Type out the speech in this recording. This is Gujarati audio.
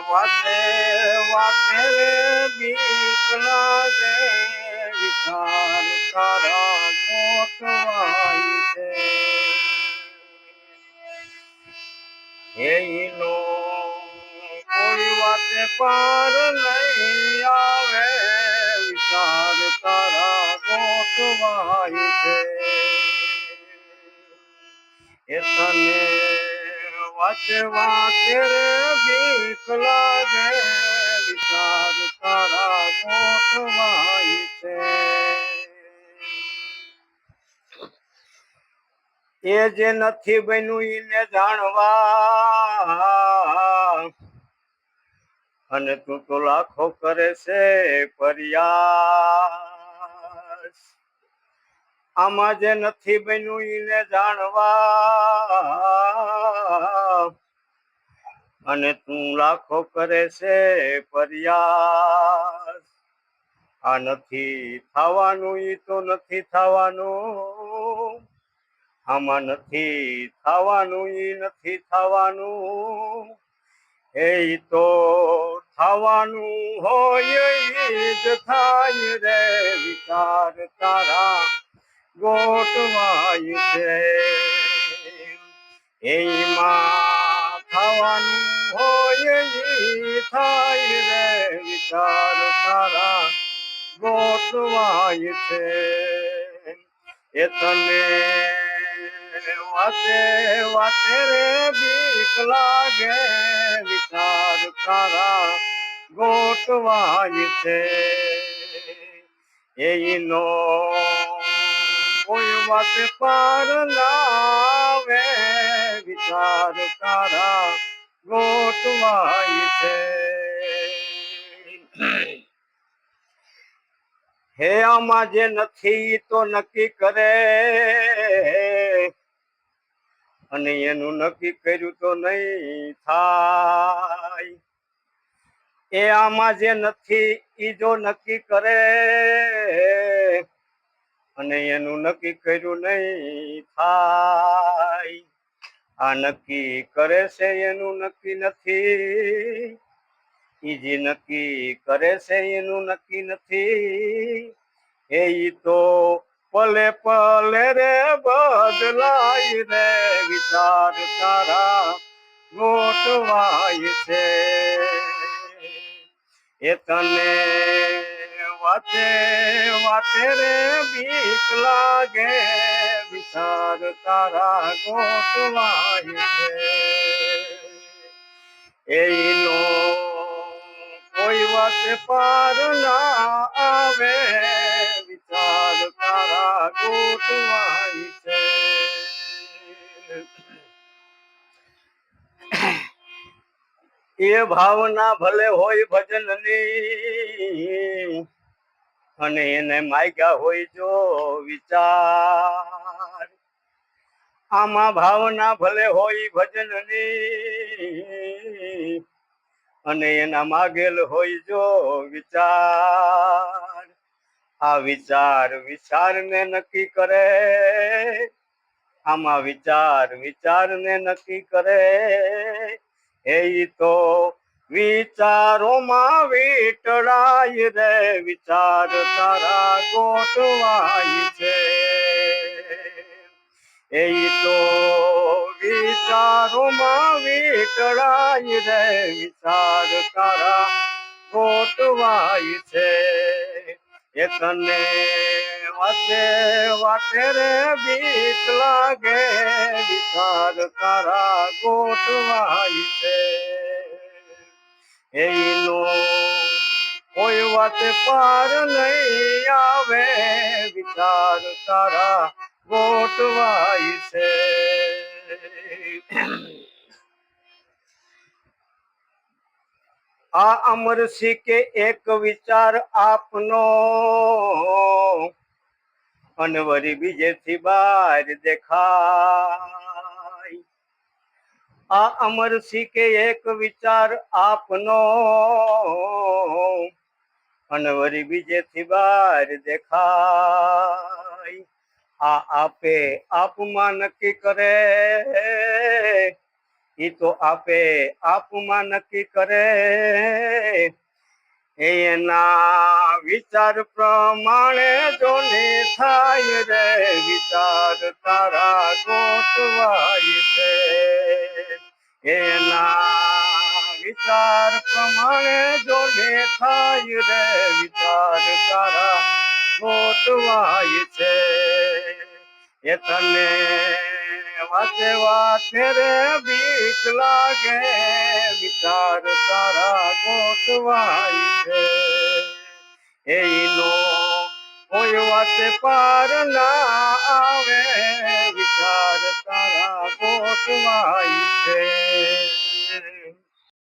વાતે વાતે રે બીક લાગે વિચાર તારા ગોઠવાય છે એનો કોઈ વાતે પાર નહીં આવે વિચાર તારા ગોઠવાય છે એ તને વાતે વાતે રે બીક લાગે વિચાર તારા ગોઠવાય છે એ જે નથી બન્યું એને જાણવા અને તું તો લાખો કરે છે પ્રયાસ આમાં જે નથી બન્યું એને જાણવા અને તું લાખો કરે છે પ્રયાસ આ નથી થવાનું ઈ તો નથી થવાનું આમાં નથી થવાનું ઈ નથી થવાનું એ તો થવાનું હોય ઈ જ થાય રે વિચાર તારા ગોઠવાય છે એમાં થવાનું હોય ઈ થાય રે વિચાર તારા ગોઠવાય છે એ તને વાતે વાતે રે બીક લાગે વિચાર તારા ગોઠવાય છે એનો કોઈ વાતે પાર ના આવે વિચાર તારા ગોઠવાય છે હે આમાં જે નથી તો નક્કી કરે અને એનું નક્કી કર્યું તો નહીં થાય એ આમાં જે નથી ઈ જો નક્કી કરે અને એનું નક્કી કર્યું નહીં થાય આ નક્કી કરે છે એનું નક્કી નથી ઈ જે નક્કી કરે છે એનું નક્કી નથી એ તો પલે પલે રે બદલાય રે વિચાર તારા ગોઠવાય છે એ તને વાતે વાતે રે બીક લાગે વિચાર તારા ગોઠવાય છે એનો કોઈ વાતે પાર ના આવે વિચાર તારા ગોઠવાય છે એ ભાવના ભલે હોય ભજનની અને એને માગ્યા હોય જો વિચાર આમાં ભાવના ભલે હોય ભજનની અને એના માગેલ હોય જો વિચાર આ વિચાર વિચારને નક્કી કરે આમાં વિચાર વિચારને નક્કી કરે એ તો વિચારોમાં વીટળાય રે વિચાર તારા ગોઠવાય છે એ તો વિચારોમાં વીટળાય રે વિચાર તારા ગોઠવાય છે એ તને વાતે વાતે રે બીક લાગે વિચાર તારા ગોઠવાય છે એનો કોઈ વાતે પાર નહીં આવે વિચાર તારા ગોઠવાય છે આ અમરસિંહ કે એક વિચાર આપનો અનવરી બીજેથી બહાર દેખાય આ અમરસિંહ કે એક વિચાર આપનો અનવરી બીજેથી બહાર દેખાય આ આપે આપમાં નક્કી કરે ઈ તો આપે આપમાં નક્કી કરે એના વિચાર પ્રમાણે જોને થાય રે વિચાર તારા ગોઠવાય છે એના વિચાર પ્રમાણે જોને થાય રે વિચાર તારા ગોઠવાય છે એ તને વાતે વાતે રે બીક લાગે વિચાર તારા ગોઠવાય છે એનો કોઈ વાતે પાર ના આવે વિચાર તારા ગોઠવાય છે